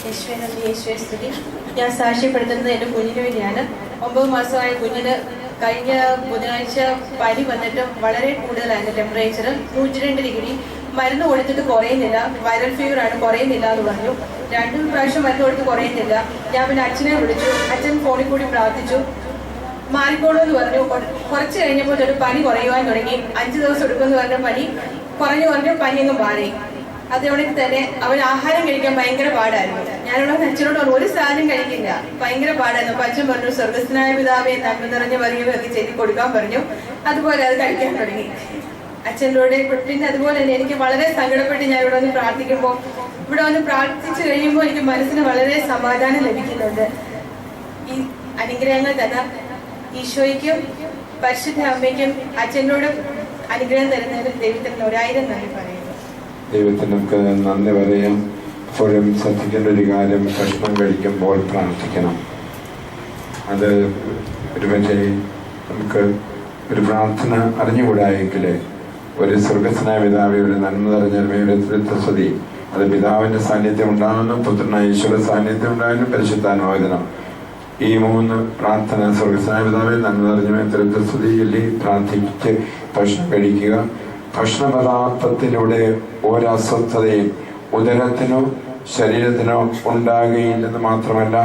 യേശുവേ സ്തുതി. ഞാൻ സാക്ഷ്യപ്പെടുത്തുന്നത് എൻ്റെ കുഞ്ഞിന് വേണ്ടിയാണ്. 9 മാസമായ കുഞ്ഞിന് കഴിഞ്ഞ ബുധനാഴ്ച പനി വന്നിട്ട് വളരെ കൂടുതലായിരുന്നു. Temperature 102 degree. മരുന്ന് കൊടുത്തിട്ട് കുറയുന്നില്ല. വൈറൽ ഫീവർ ആണ്, കുറയുന്നില്ല എന്ന് പറഞ്ഞു. 2 പ്രാവശ്യം മരുന്ന് കൊടുത്ത് കുറയുന്നില്ല. ഞാൻ പിന്നെ അച്ഛനെ വിളിച്ചു. അച്ഛൻ ഫോണിൽ കൂടി പ്രാർത്ഥിച്ചു, മാറിക്കോളൂ എന്ന് പറഞ്ഞു. കുറച്ച് കഴിഞ്ഞപ്പോൾ ഒരു പനി കുറയുവാൻ തുടങ്ങി. 5 ദിവസം എടുക്കുമെന്ന് പറഞ്ഞ പനി കുറഞ്ഞു പനിയൊന്നും മാറി. അതോടെ തന്നെ അവൻ ആഹാരം കഴിക്കാൻ ഭയങ്കര പാടായിരുന്നു. ഞാനുള്ള അച്ഛനോട് പറഞ്ഞു, ഒരു സാധനം കഴിക്കില്ല, ഭയങ്കര പാടായിരുന്നു. അപ്പൊ അച്ഛൻ പറഞ്ഞു, സ്വർഗസ്ഥനായ പിതാവേ നന്മ നിറഞ്ഞ പറയുമ്പോൾ അത് ചെയ്ത് കൊടുക്കാൻ പറഞ്ഞു. അതുപോലെ അത് കഴിക്കാൻ തുടങ്ങി. അച്ഛൻ്റെ പിന്നെ അതുപോലെ തന്നെ എനിക്ക് വളരെ സങ്കടപ്പെട്ട് ഞാൻ ഇവിടെ വന്ന് പ്രാർത്ഥിക്കുമ്പോൾ, ഇവിടെ വന്ന് പ്രാർത്ഥിച്ചു കഴിയുമ്പോൾ എനിക്ക് മനസ്സിന് വളരെ സമാധാനം ലഭിക്കുന്നുണ്ട്. ഈ അനുഗ്രഹങ്ങൾ തന്നെ ഈശോയ്ക്കും പരിശുദ്ധ അമ്മയ്ക്കും അച്ഛനോട് അനുഗ്രഹം തരുന്നതിന് ദൈവത്തിന് 1000 നന്ദി പറയുന്നു. ദൈവത്തിന് നമുക്ക് നന്ദി പറയാം. എപ്പോഴും ശ്രദ്ധിക്കേണ്ട ഒരു കാര്യം, ഭക്ഷണം കഴിക്കുമ്പോൾ പ്രാർത്ഥിക്കണം. അത് ഒരുപക്ഷെ നമുക്ക് ഒരു പ്രാർത്ഥന അറിഞ്ഞുകൂടായെങ്കിൽ ഒരു സ്വർഗസ്നായ പിതാവിയുടെ നന്മ നിറഞ്ഞ സ്തുതി, അത് പിതാവിൻ്റെ സാന്നിധ്യം ഉണ്ടാകുന്നു, പുത്രനായ ഈശ്വര സാന്നിധ്യം ഉണ്ടാകുന്നു, പരിശുദ്ധാത്മാവിതനം. ഈ 3 പ്രാർത്ഥന സ്വർഗസ്നായ പിതാവിൽ നന്മ നിറഞ്ഞ സ്തുതി ചൊല്ലി പ്രാർത്ഥിച്ച് ഭക്ഷണം കഴിക്കുക. ഭക്ഷണ പദാർത്ഥത്തിലൂടെ ഒരസ്വസ്ഥതയും ഉദരത്തിനോ ശരീരത്തിനോ ഉണ്ടാകുകയില്ലെന്ന് മാത്രമല്ല,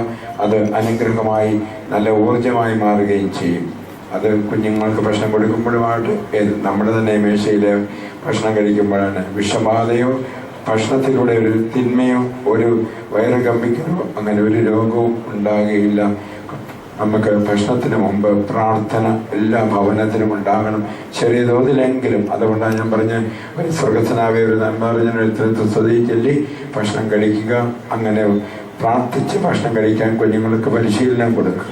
അത് അനുഗ്രഹമായി നല്ല ഊർജമായി മാറുകയും ചെയ്യും. അത് കുഞ്ഞുങ്ങൾക്ക് ഭക്ഷണം കൊടുക്കുമ്പോഴുമായിട്ട് നമ്മുടെ തന്നെ മേശയിൽ ഭക്ഷണം കഴിക്കുമ്പോഴാണ് വിഷബാധയോ ഭക്ഷണത്തിലൂടെ ഒരു തിന്മയോ ഒരു വയറ് കമ്പിക്കലോ അങ്ങനെ ഒരു രോഗവും ഉണ്ടാകുകയില്ല. നമുക്ക് ഭക്ഷണത്തിന് മുമ്പ് പ്രാർത്ഥന എല്ലാ ഭവനത്തിലും ഉണ്ടാകണം, ചെറിയ തോതിലെങ്കിലും. അതുകൊണ്ടാണ് ഞാൻ പറഞ്ഞ ഒരു സ്വർഗസ്നായ ഒരു നന്മ നിറഞ്ഞ സ്തുതി ചൊല്ലി ഭക്ഷണം കഴിക്കുക. അങ്ങനെ പ്രാർത്ഥിച്ച് ഭക്ഷണം കഴിക്കാൻ കുഞ്ഞുങ്ങൾക്ക് പരിശീലനം കൊടുക്കുക.